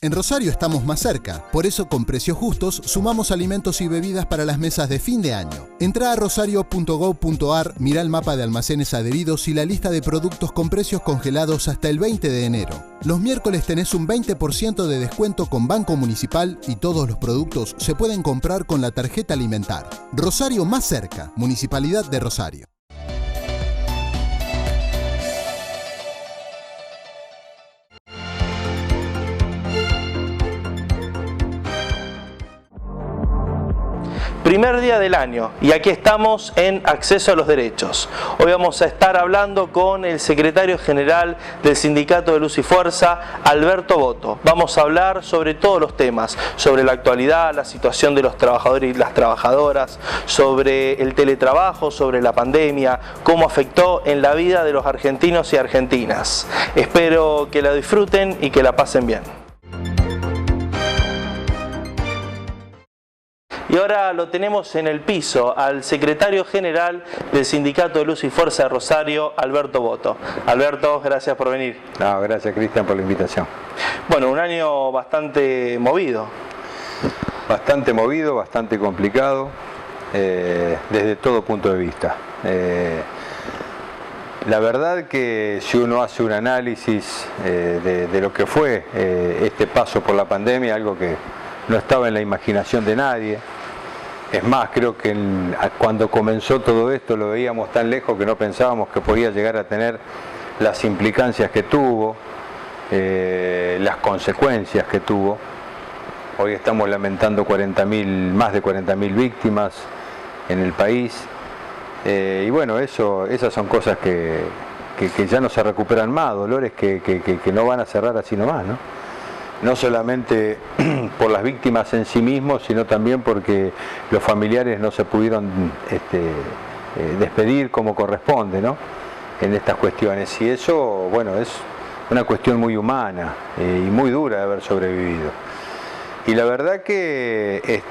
En Rosario estamos más cerca, por eso con precios justos sumamos alimentos y bebidas para las mesas de fin de año. Entrá a rosario.gov.ar, mirá el mapa de almacenes adheridos y la lista de productos con precios congelados hasta el 20 de enero. Los miércoles tenés un 20% de descuento con Banco Municipal y todos los productos se pueden comprar con la tarjeta Alimentar. Rosario más cerca, Municipalidad de Rosario. Primer día del año y aquí estamos en Acceso a los Derechos. Hoy vamos a estar hablando con el secretario general del Sindicato de Luz y Fuerza, Alberto Boto. Vamos a hablar sobre todos los temas, sobre la actualidad, la situación de los trabajadores y las trabajadoras, sobre el teletrabajo, sobre la pandemia, cómo afectó en la vida de los argentinos y argentinas. Espero que la disfruten y que la pasen bien. Y ahora lo tenemos en el piso al secretario general del Sindicato de Luz y Fuerza de Rosario, Alberto Boto. Alberto, gracias por venir. No, gracias Cristian por la invitación. Bueno, un año bastante movido. Bastante movido, bastante complicado, desde todo punto de vista. La verdad que si uno hace un análisis de lo que fue este paso por la pandemia, algo que no estaba en la imaginación de nadie. Es más, creo que cuando comenzó todo esto lo veíamos tan lejos que no pensábamos que podía llegar a tener las implicancias que tuvo, las consecuencias que tuvo. Hoy estamos lamentando más de 40.000 víctimas en el país. Y bueno, esas son cosas que ya no se recuperan más, dolores que no van a cerrar así nomás, ¿no? No solamente por las víctimas en sí mismos, sino también porque los familiares no se pudieron despedir como corresponde, ¿no? En estas cuestiones. Y eso, bueno, es una cuestión muy humana y muy dura de haber sobrevivido. Y la verdad que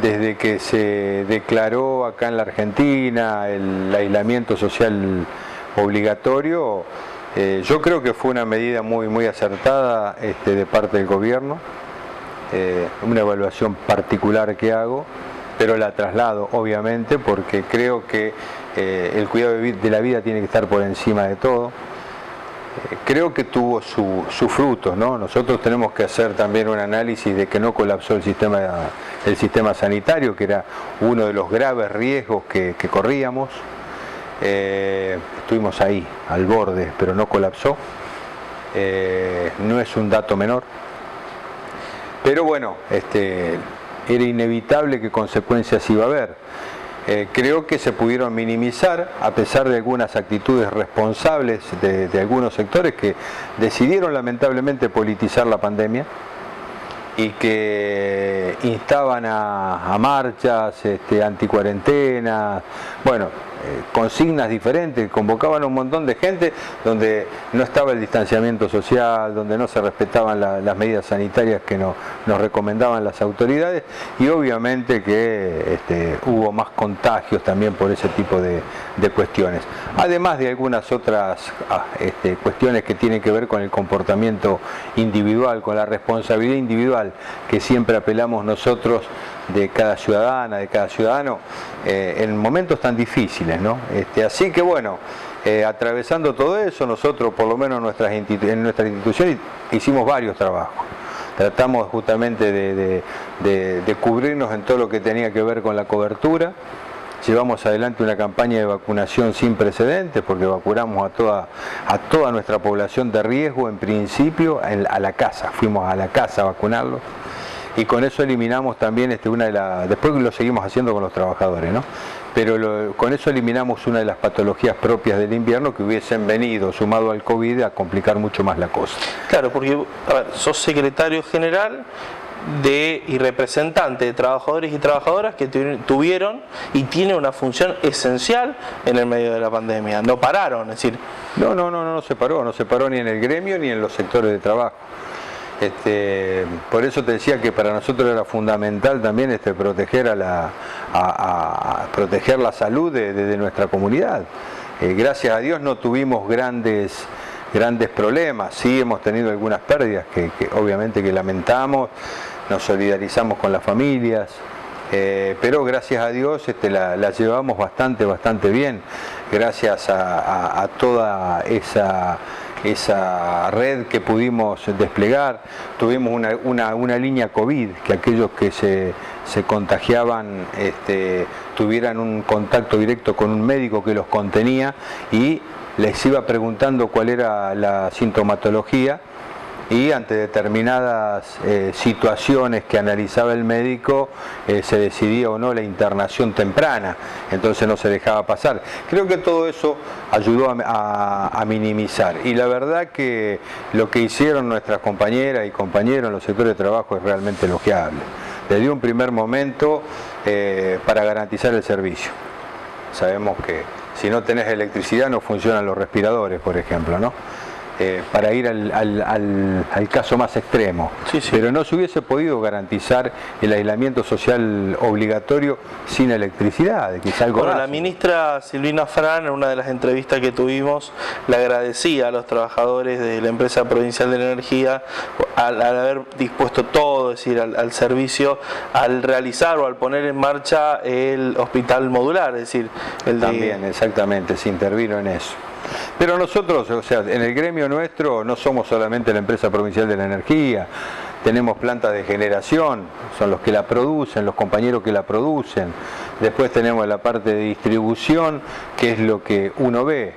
desde que se declaró acá en la Argentina el aislamiento social obligatorio, yo creo que fue una medida muy acertada de parte del gobierno, una evaluación particular que hago, pero la traslado obviamente porque creo que el cuidado de la vida tiene que estar por encima de todo. Creo que tuvo sus frutos, ¿no? Nosotros tenemos que hacer también un análisis de que no colapsó el sistema sanitario, que era uno de los graves riesgos que corríamos. Estuvimos ahí, al borde, pero no colapsó. No es un dato menor. Pero bueno, era inevitable que consecuencias iba a haber. Creo que se pudieron minimizar a pesar de algunas actitudes responsables de algunos sectores que decidieron lamentablemente politizar la pandemia y que instaban a marchas anticuarentena, bueno, consignas diferentes, convocaban a un montón de gente donde no estaba el distanciamiento social, donde no se respetaban las medidas sanitarias que nos recomendaban las autoridades, y obviamente que hubo más contagios también por ese tipo de cuestiones, además de algunas otras cuestiones que tienen que ver con el comportamiento individual, con la responsabilidad individual que siempre apelamos nosotros de cada ciudadana, de cada ciudadano, en momentos tan difíciles, ¿no? Así que bueno, atravesando todo eso, nosotros por lo menos en nuestra institución hicimos varios trabajos. Tratamos justamente de cubrirnos en todo lo que tenía que ver con la cobertura. Llevamos adelante una campaña de vacunación sin precedentes porque vacunamos a toda nuestra población de riesgo en principio a la casa. Fuimos a la casa a vacunarlos. Y con eso eliminamos también después lo seguimos haciendo con los trabajadores, ¿no? Pero con eso eliminamos una de las patologías propias del invierno que hubiesen venido, sumado al COVID, a complicar mucho más la cosa. Claro, porque a ver, sos secretario general y representante de trabajadores y trabajadoras que tuvieron y tienen una función esencial en el medio de la pandemia. No pararon, es decir... No se paró ni en el gremio ni en los sectores de trabajo. Por eso te decía que para nosotros era fundamental también proteger proteger la salud de nuestra comunidad. Gracias a Dios no tuvimos grandes grandes problemas. Sí hemos tenido algunas pérdidas que obviamente que lamentamos, nos solidarizamos con las familias, pero gracias a Dios la llevamos bastante bien, gracias a toda esa red que pudimos desplegar. Tuvimos una línea COVID, que aquellos que se contagiaban tuvieran un contacto directo con un médico que los contenía y les iba preguntando cuál era la sintomatología, y ante determinadas situaciones que analizaba el médico se decidía o no la internación temprana, entonces no se dejaba pasar. Creo que todo eso ayudó a minimizar, y la verdad que lo que hicieron nuestras compañeras y compañeros en los sectores de trabajo es realmente elogiable. Desde un primer momento para garantizar el servicio. Sabemos que si no tenés electricidad no funcionan los respiradores, por ejemplo, ¿no? Para ir al caso más extremo, sí. Pero no se hubiese podido garantizar el aislamiento social obligatorio sin electricidad, que es algo Bueno, la ministra Silvina Fran, en una de las entrevistas que tuvimos, le agradecía a los trabajadores de la empresa provincial de la energía al haber dispuesto todo, es decir, al servicio, al realizar o al poner en marcha el hospital modular, es decir, También, exactamente, se intervino en eso. Pero nosotros, o sea, en el gremio nuestro no somos solamente la empresa provincial de la energía, tenemos plantas de generación, son los que la producen, los compañeros que la producen. Después tenemos la parte de distribución, que es lo que uno ve,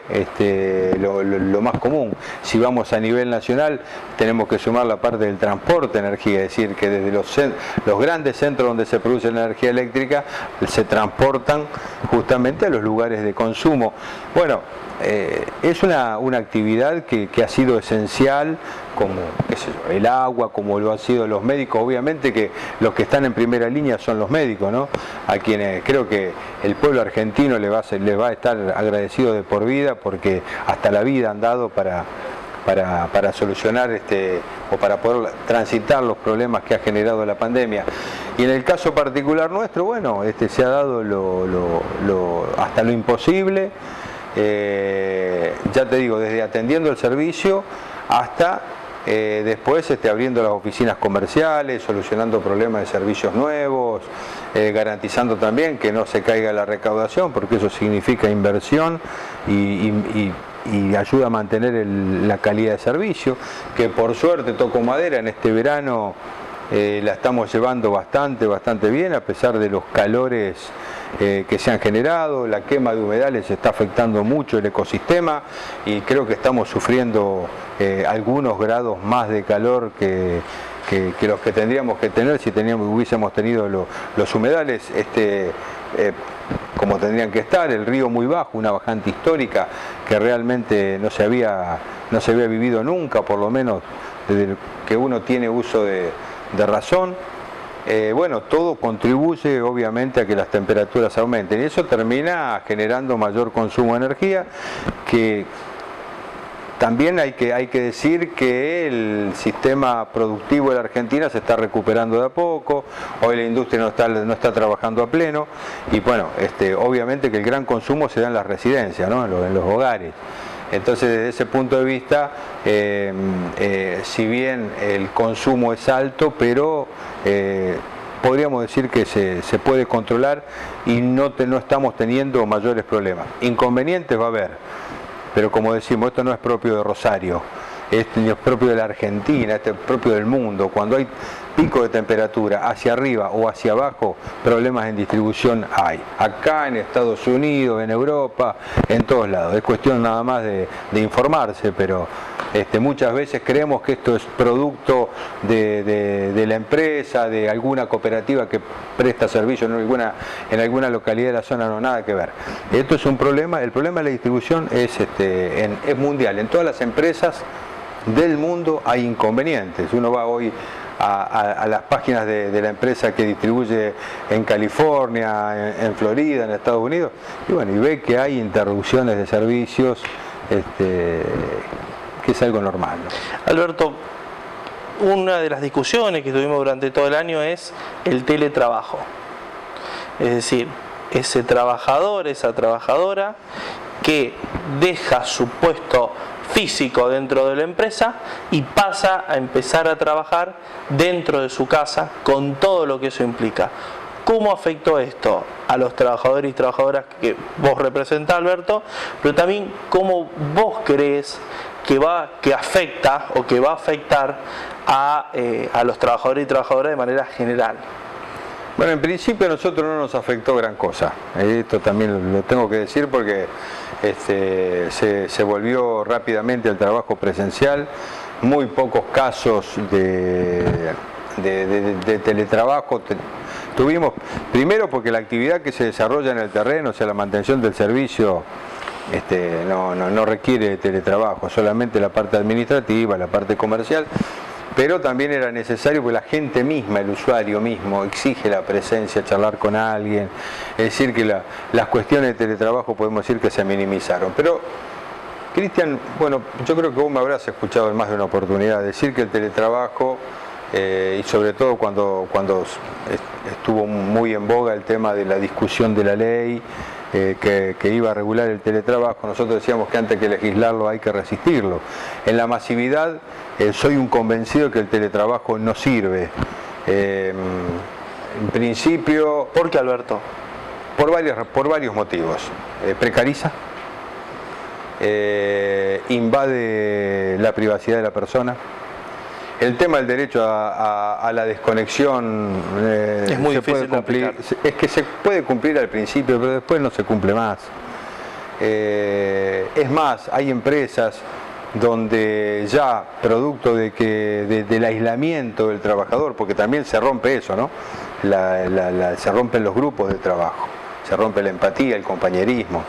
lo más común. Si vamos a nivel nacional, tenemos que sumar la parte del transporte de energía, es decir, que desde los grandes centros donde se produce la energía eléctrica, se transportan justamente a los lugares de consumo. Bueno, es una actividad que ha sido esencial, como el agua, como lo han sido los médicos. Obviamente que los que están en primera línea son los médicos, ¿no? A quienes creo que el pueblo argentino les va a estar agradecido de por vida, porque hasta la vida han dado para solucionar o para poder transitar los problemas que ha generado la pandemia. Y en el caso particular nuestro, bueno, se ha dado hasta lo imposible. Ya te digo, desde atendiendo el servicio hasta después abriendo las oficinas comerciales, solucionando problemas de servicios nuevos, garantizando también que no se caiga la recaudación, porque eso significa inversión y ayuda a mantener la calidad de servicio, que por suerte, toco madera, en este verano la estamos llevando bastante bien, a pesar de los calores que se han generado. La quema de humedales está afectando mucho el ecosistema y creo que estamos sufriendo algunos grados más de calor que los que tendríamos que tener si hubiésemos tenido los humedales como tendrían que estar. El río muy bajo, una bajante histórica que realmente no se había vivido nunca, por lo menos desde que uno tiene uso de razón. Bueno, todo contribuye obviamente a que las temperaturas aumenten y eso termina generando mayor consumo de energía, que también hay que decir que el sistema productivo de la Argentina se está recuperando de a poco. Hoy la industria no está trabajando a pleno y bueno, obviamente que el gran consumo se da en las residencias, ¿no? En los hogares. Entonces, desde ese punto de vista, si bien el consumo es alto, pero podríamos decir que se puede controlar y no estamos teniendo mayores problemas. Inconvenientes va a haber, pero como decimos, esto no es propio de Rosario, esto no es propio de la Argentina, esto es propio del mundo. Cuando hay pico de temperatura hacia arriba o hacia abajo, problemas en distribución hay. Acá en Estados Unidos, en Europa, en todos lados. Es cuestión nada más de informarse, pero muchas veces creemos que esto es producto de la empresa, de alguna cooperativa que presta servicio en alguna localidad de la zona, no, nada que ver. Esto es un problema, el problema de la distribución es mundial. En todas las empresas del mundo hay inconvenientes. Uno va hoy a las páginas de la empresa que distribuye en California, en Florida, en Estados Unidos, y bueno, y ve que hay interrupciones de servicios, que es algo normal, ¿no? Alberto, una de las discusiones que tuvimos durante todo el año es el teletrabajo. Es decir, ese trabajador, esa trabajadora que deja su puesto físico dentro de la empresa y pasa a empezar a trabajar dentro de su casa con todo lo que eso implica. ¿Cómo afectó esto a los trabajadores y trabajadoras que vos representás, Alberto? Pero también cómo vos crees que afecta o que va a afectar a los trabajadores y trabajadoras de manera general. Bueno, en principio a nosotros no nos afectó gran cosa. Esto también lo tengo que decir porque se volvió rápidamente el trabajo presencial. Muy pocos casos de teletrabajo tuvimos, primero porque la actividad que se desarrolla en el terreno, o sea, la mantención del servicio, no requiere teletrabajo, solamente la parte administrativa, la parte comercial. Pero también era necesario porque la gente misma, el usuario mismo, exige la presencia, charlar con alguien. Es decir, que las cuestiones de teletrabajo podemos decir que se minimizaron. Pero, Cristian, bueno, yo creo que vos me habrás escuchado en más de una oportunidad decir que el teletrabajo, y sobre todo cuando estuvo muy en boga el tema de la discusión de la ley, que iba a regular el teletrabajo, nosotros decíamos que antes que legislarlo hay que resistirlo. En la masividad soy un convencido que el teletrabajo no sirve. En principio... ¿Por qué, Alberto? Por varios motivos. Precariza, invade la privacidad de la persona. El tema del derecho a la desconexión es muy difícil de aplicar. Es que se puede cumplir al principio, pero después no se cumple más. Es más, hay empresas donde ya, producto del aislamiento del trabajador, porque también se rompe eso, ¿no? Se rompen los grupos de trabajo, se rompe la empatía, el compañerismo.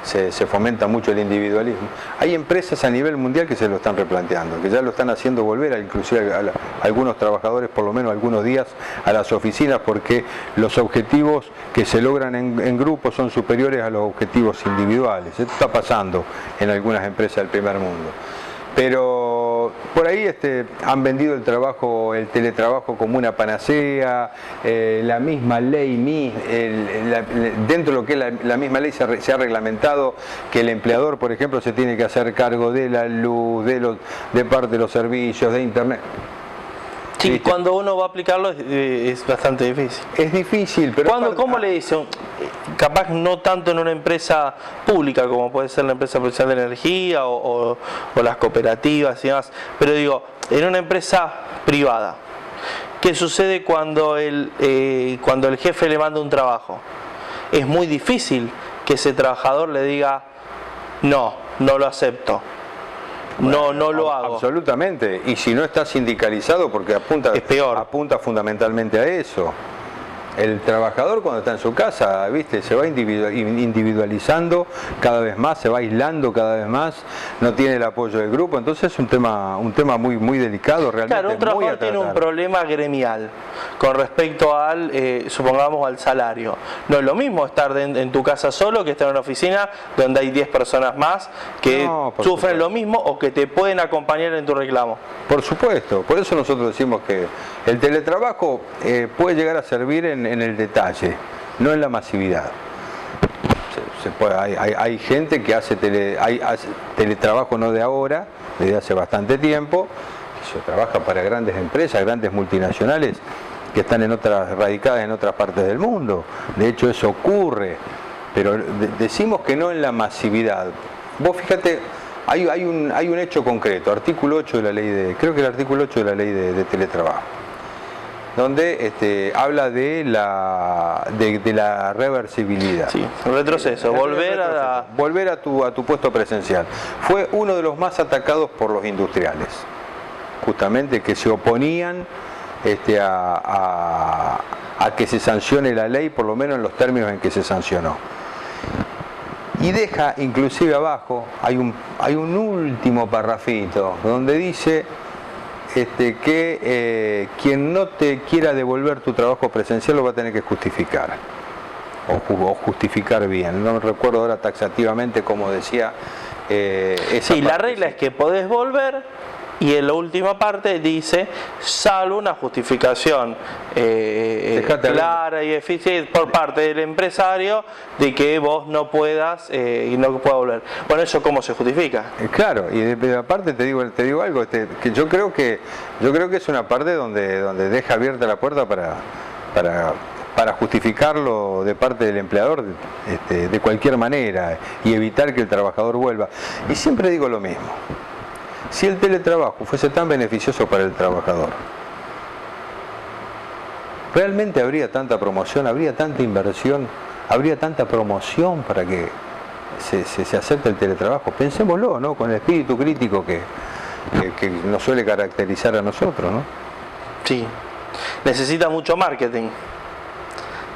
Se fomenta mucho el individualismo. Hay empresas a nivel mundial que se lo están replanteando, que ya lo están haciendo volver inclusive a algunos trabajadores, por lo menos algunos días, a las oficinas, porque los objetivos que se logran en grupo son superiores a los objetivos individuales. Esto está pasando en algunas empresas del primer mundo. Pero por ahí han vendido el teletrabajo como una panacea, la misma ley, dentro de lo que es la misma ley se ha reglamentado que el empleador, por ejemplo, se tiene que hacer cargo de la luz, de parte de los servicios, de internet. Sí, cuando uno va a aplicarlo es bastante difícil. Es difícil, pero... ¿Cómo le dicen? Capaz no tanto en una empresa pública como puede ser la empresa profesional de energía o las cooperativas y demás, pero digo, en una empresa privada, ¿qué sucede cuando el jefe le manda un trabajo? Es muy difícil que ese trabajador le diga, no lo acepto. Bueno, no lo hago. Absolutamente. Y si no está sindicalizado, porque apunta fundamentalmente a eso. El trabajador cuando está en su casa, ¿viste? Se va individualizando cada vez más, se va aislando cada vez más, no tiene el apoyo del grupo, entonces es un tema muy, muy delicado, realmente. Claro, un trabajador tiene un problema gremial con respecto al, supongamos, al salario. No es lo mismo estar en tu casa solo que estar en una oficina donde hay 10 personas más que sufren lo mismo o que te pueden acompañar en tu reclamo. Por supuesto, por eso nosotros decimos que el teletrabajo puede llegar a servir en el detalle, no en la masividad. Hay gente que hace teletrabajo no de ahora, desde hace bastante tiempo, que se trabaja para grandes empresas, grandes multinacionales que están radicadas en otras partes del mundo. De hecho eso ocurre, pero decimos que no en la masividad. Vos fíjate, hay un hecho concreto, artículo 8 de la ley creo que el artículo 8 de la ley de teletrabajo, donde habla de la reversibilidad. Sí, retroceso, volver a tu puesto presencial. Fue uno de los más atacados por los industriales, justamente, que se oponían a que se sancione la ley, por lo menos en los términos en que se sancionó. Y deja inclusive abajo, hay un último parrafito donde dice que quien no te quiera devolver tu trabajo presencial lo va a tener que justificar, o justificar bien. No recuerdo ahora taxativamente cómo decía esa sí, la regla es que podés volver Y en la última parte dice, salvo una justificación clara y eficiente por parte del empresario de que vos no puedas y no puedas volver. Bueno, ¿eso cómo se justifica? Claro, y aparte te digo algo, que yo creo que es una parte donde deja abierta la puerta para justificarlo de parte del empleador de cualquier manera y evitar que el trabajador vuelva. Y siempre digo lo mismo. Si el teletrabajo fuese tan beneficioso para el trabajador, ¿realmente habría tanta promoción, habría tanta inversión, habría tanta promoción para que se acepte el teletrabajo? Pensémoslo, ¿no? Con el espíritu crítico que nos suele caracterizar a nosotros, ¿no? Sí, necesita mucho marketing,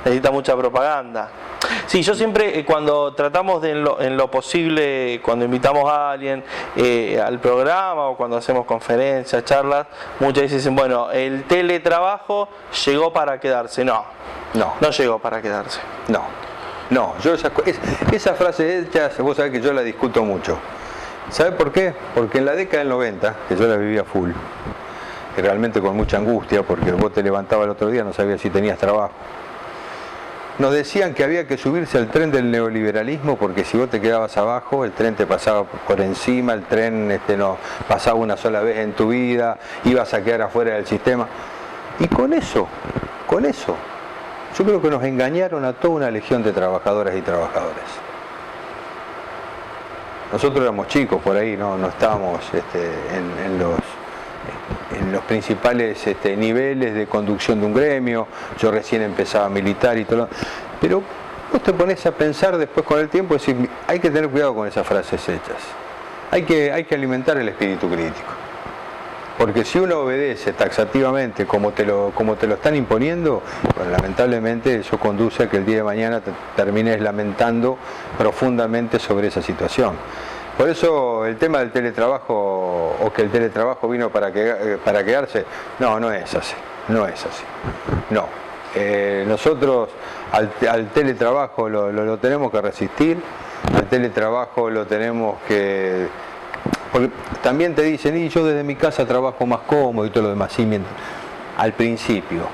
necesita mucha propaganda. Sí, yo siempre cuando tratamos de en lo posible, cuando invitamos a alguien al programa o cuando hacemos conferencias, charlas, muchas veces dicen, bueno, el teletrabajo llegó para quedarse. No llegó para quedarse. No, yo esa frase hecha, vos sabés que yo la discuto mucho. ¿Sabés por qué? Porque en la década del 90, que yo la vivía full, y realmente con mucha angustia, porque vos te levantabas el otro día, no sabías si tenías trabajo. Nos decían que había que subirse al tren del neoliberalismo porque si vos te quedabas abajo, el tren te pasaba por encima, el tren no pasaba una sola vez en tu vida, ibas a quedar afuera del sistema. Y con eso, yo creo que nos engañaron a toda una legión de trabajadoras y trabajadores. Nosotros éramos chicos por ahí, no estábamos en los principales niveles de conducción de un gremio. Yo recién empezaba a militar y todo, pero vos te pones a pensar después con el tiempo y decís, hay que tener cuidado con esas frases hechas, hay que alimentar el espíritu crítico, porque si uno obedece taxativamente como te lo están imponiendo, bueno, lamentablemente eso conduce a que el día de mañana te termines lamentando profundamente sobre esa situación. Por eso el tema del teletrabajo, o que el teletrabajo vino para quedarse, no es así. No. Nosotros al teletrabajo lo tenemos que resistir, al teletrabajo lo tenemos que... Porque también te dicen, y yo desde mi casa trabajo más cómodo y todo lo demás. Sí, al principio,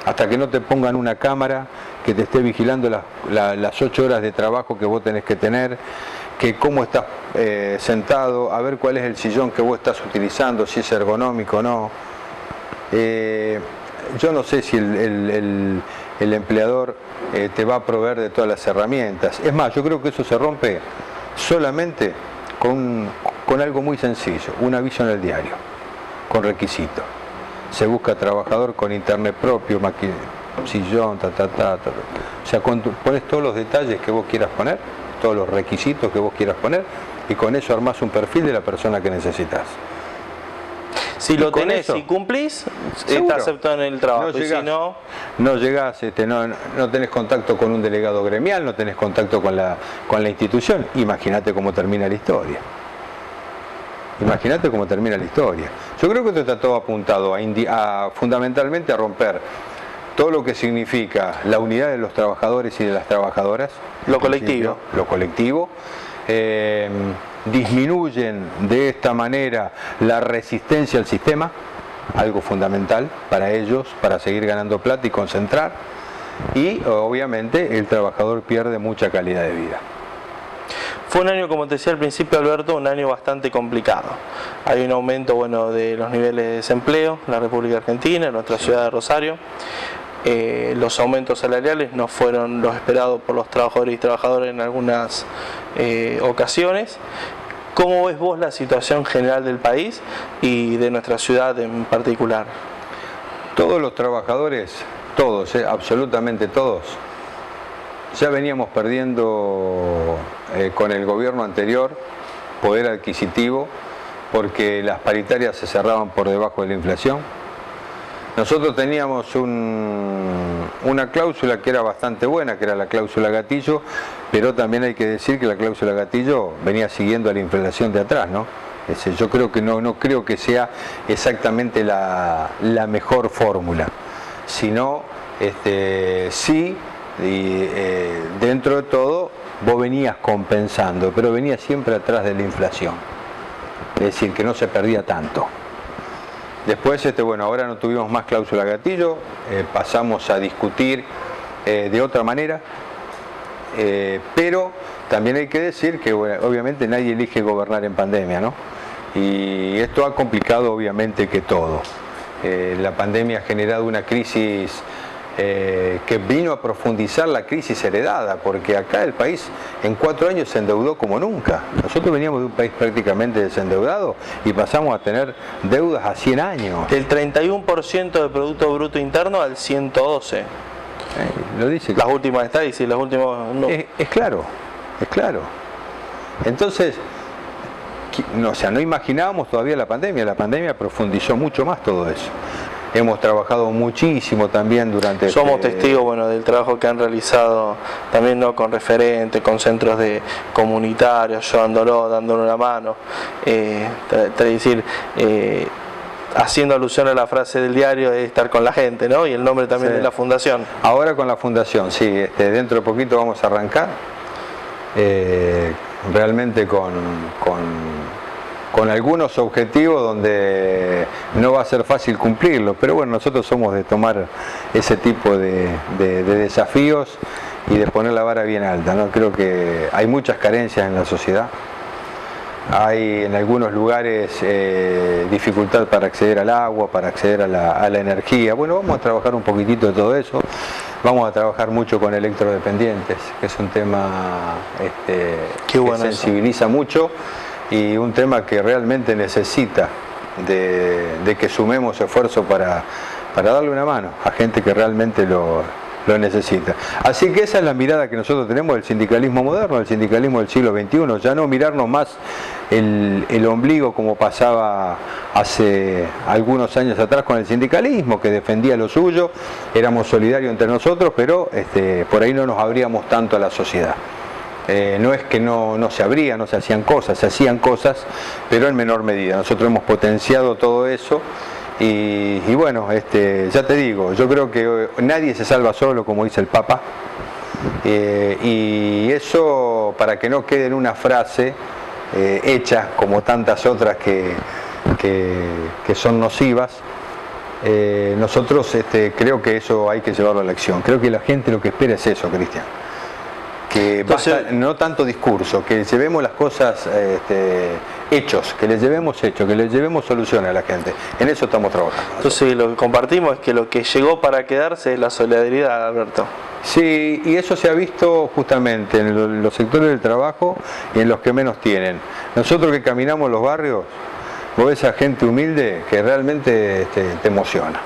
hasta que no te pongan una cámara que te esté vigilando las 8 horas de trabajo que vos tenés que tener, que cómo estás sentado, a ver cuál es el sillón que vos estás utilizando, si es ergonómico o no. Yo no sé si el empleador te va a proveer de todas las herramientas. Es más, yo creo que eso se rompe solamente con algo muy sencillo, un aviso en el diario, con requisitos. Se busca trabajador con internet propio, sillón, O sea, pones todos los detalles que vos quieras poner, todos los requisitos que vos quieras poner, y con eso armás un perfil de la persona que necesitas. Si lo tenés y cumplís, está aceptado en el trabajo. No llegás, no tenés contacto con un delegado gremial, no tenés contacto con la institución, imagínate cómo termina la historia. Imagínate cómo termina la historia. Yo creo que esto está todo apuntado fundamentalmente a romper todo lo que significa la unidad de los trabajadores y de las trabajadoras. Lo colectivo. Lo colectivo. Disminuyen de esta manera la resistencia al sistema, algo fundamental para ellos, para seguir ganando plata y concentrar. Y obviamente el trabajador pierde mucha calidad de vida. Fue un año, como te decía al principio, Alberto, un año bastante complicado. Hay un aumento de los niveles de desempleo en la República Argentina, en nuestra ciudad de Rosario. Los aumentos salariales no fueron los esperados por los trabajadores y trabajadoras en algunas ocasiones. ¿Cómo ves vos la situación general del país y de nuestra ciudad en particular? Todos los trabajadores, todos, absolutamente todos, ya veníamos perdiendo con el gobierno anterior poder adquisitivo porque las paritarias se cerraban por debajo de la inflación. Nosotros teníamos una cláusula que era bastante buena, que era la cláusula gatillo, pero también hay que decir que la cláusula gatillo venía siguiendo a la inflación de atrás, ¿no? Yo creo que no creo que sea exactamente la mejor fórmula, sino sí, y dentro de todo vos venías compensando, pero venías siempre atrás de la inflación, es decir, que no se perdía tanto. Después, bueno, ahora no tuvimos más cláusula gatillo, pasamos a discutir de otra manera, pero también hay que decir que, bueno, obviamente nadie elige gobernar en pandemia, ¿no? Y esto ha complicado obviamente que todo. La pandemia ha generado una crisis que vino a profundizar la crisis heredada, porque acá el país en 4 años se endeudó como nunca. Nosotros veníamos de un país prácticamente desendeudado y pasamos a tener deudas a 100 años. Del 31% del Producto Bruto Interno al 112%. Lo dice. Las últimas estadísticas y las últimas... No. Es claro, es claro. Entonces, no, o sea, no imaginábamos todavía la pandemia profundizó mucho más todo eso. Hemos trabajado muchísimo también durante... Somos testigos, bueno, del trabajo que han realizado también, ¿no?, con referentes, con centros de comunitarios, ayudándolo, dándole una mano. Decir, haciendo alusión a la frase del diario de estar con la gente, ¿no? Y el nombre también de la fundación. Ahora con la fundación, sí. Dentro de poquito vamos a arrancar. Realmente con algunos objetivos donde no va a ser fácil cumplirlo, pero bueno, nosotros somos de tomar ese tipo de desafíos y de poner la vara bien alta, ¿no? Creo que hay muchas carencias en la sociedad, hay en algunos lugares dificultad para acceder al agua, para acceder a la energía. Bueno, vamos a trabajar un poquitito de todo eso. Vamos a trabajar mucho con electrodependientes, que es un tema que sensibiliza mucho y un tema que realmente necesita de que sumemos esfuerzo para darle una mano a gente que realmente lo necesita. Así que esa es la mirada que nosotros tenemos del sindicalismo moderno, del sindicalismo del siglo XXI, ya no mirarnos más el ombligo como pasaba hace algunos años atrás con el sindicalismo, que defendía lo suyo, éramos solidarios entre nosotros, pero por ahí no nos abríamos tanto a la sociedad. No es que no se abría, no se hacían cosas, se hacían cosas, pero en menor medida. Nosotros hemos potenciado todo eso y bueno, ya te digo, yo creo que nadie se salva solo, como dice el Papa, y eso, para que no quede en una frase hecha como tantas otras que son nocivas, nosotros creo que eso hay que llevarlo a la acción. Creo que la gente lo que espera es eso, Cristian. Que basta, no tanto discurso, que llevemos las cosas hechos, que les llevemos soluciones a la gente. En eso estamos trabajando. Entonces lo que compartimos es que lo que llegó para quedarse es la solidaridad, Alberto. Sí, y eso se ha visto justamente en los sectores del trabajo y en los que menos tienen. Nosotros que caminamos los barrios, vos ves a gente humilde que realmente te emociona,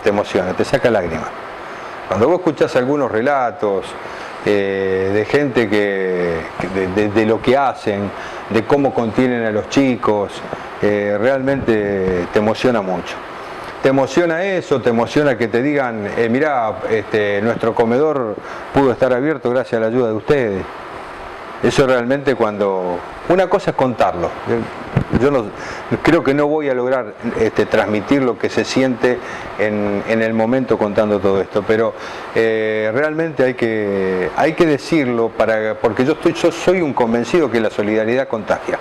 te saca lágrimas. Cuando vos escuchás algunos relatos de gente de lo que hacen, de cómo contienen a los chicos, realmente te emociona mucho. Te emociona eso, te emociona que te digan, mirá, nuestro comedor pudo estar abierto gracias a la ayuda de ustedes. Eso realmente, cuando... Una cosa es contarlo. Yo creo que no voy a lograr transmitir lo que se siente en el momento contando todo esto, pero realmente hay que decirlo, porque yo soy un convencido que la solidaridad contagia.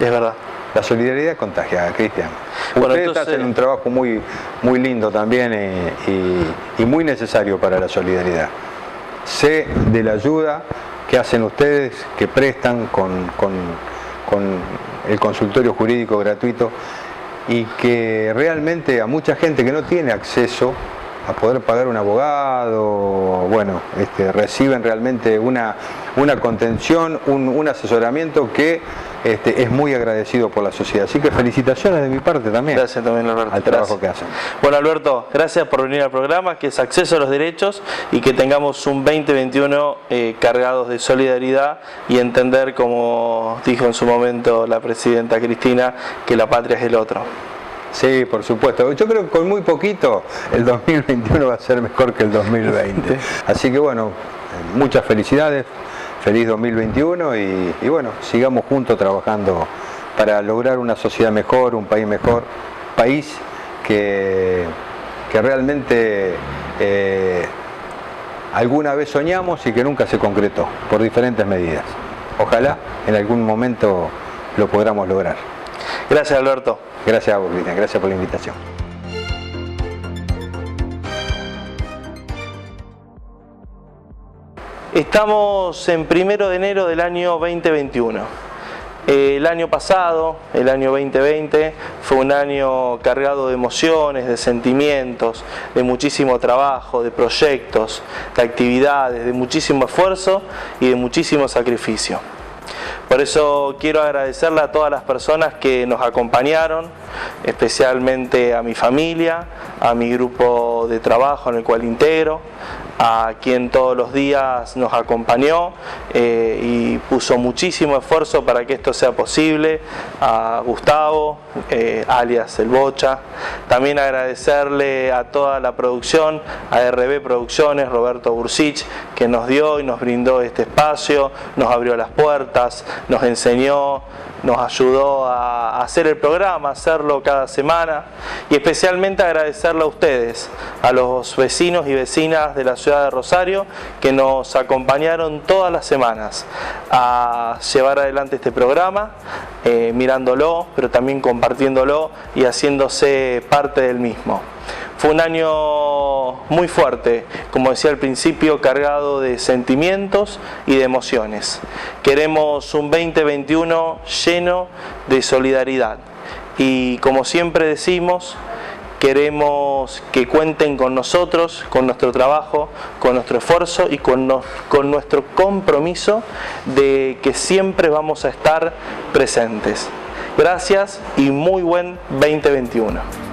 Es verdad. La solidaridad contagia, Cristian. Bueno, ustedes hacen un trabajo muy, muy lindo también y muy necesario para la solidaridad. Sé de la ayuda que hacen ustedes, que prestan con el consultorio jurídico gratuito, y que realmente a mucha gente que no tiene acceso a poder pagar un abogado, bueno, reciben realmente una contención, un asesoramiento que es muy agradecido por la sociedad. Así que felicitaciones de mi parte también. Gracias también, Alberto. Al trabajo que hacen. Bueno, Alberto, gracias por venir al programa, que es Acceso a los Derechos, y que tengamos un 2021 cargados de solidaridad y entender, como dijo en su momento la presidenta Cristina, que la patria es el otro. Sí, por supuesto. Yo creo que con muy poquito el 2021 va a ser mejor que el 2020. Así que bueno, muchas felicidades, feliz 2021 y bueno, sigamos juntos trabajando para lograr una sociedad mejor, un país mejor, país que realmente alguna vez soñamos y que nunca se concretó por diferentes medidas. Ojalá en algún momento lo podamos lograr. Gracias, Alberto. Gracias a vos, Cristian, gracias por la invitación. Estamos en 1 de enero del año 2021. El año pasado, el año 2020, fue un año cargado de emociones, de sentimientos, de muchísimo trabajo, de proyectos, de actividades, de muchísimo esfuerzo y de muchísimo sacrificio. Por eso quiero agradecerle a todas las personas que nos acompañaron, especialmente a mi familia, a mi grupo de trabajo en el cual integro, a quien todos los días nos acompañó y puso muchísimo esfuerzo para que esto sea posible, a Gustavo, alias El Bocha. También agradecerle a toda la producción, a RB Producciones, Roberto Bursich, que nos dio y nos brindó este espacio, nos abrió las puertas, nos enseñó, nos ayudó a hacer el programa, a hacerlo cada semana, y especialmente agradecerle a ustedes, a los vecinos y vecinas de la ciudad de Rosario que nos acompañaron todas las semanas a llevar adelante este programa, mirándolo, pero también compartiéndolo y haciéndose parte del mismo. Fue un año muy fuerte, como decía al principio, cargado de sentimientos y de emociones. Queremos un 2021 lleno de solidaridad y, como siempre decimos, queremos que cuenten con nosotros, con nuestro trabajo, con nuestro esfuerzo y con nuestro compromiso de que siempre vamos a estar presentes. Gracias y muy buen 2021.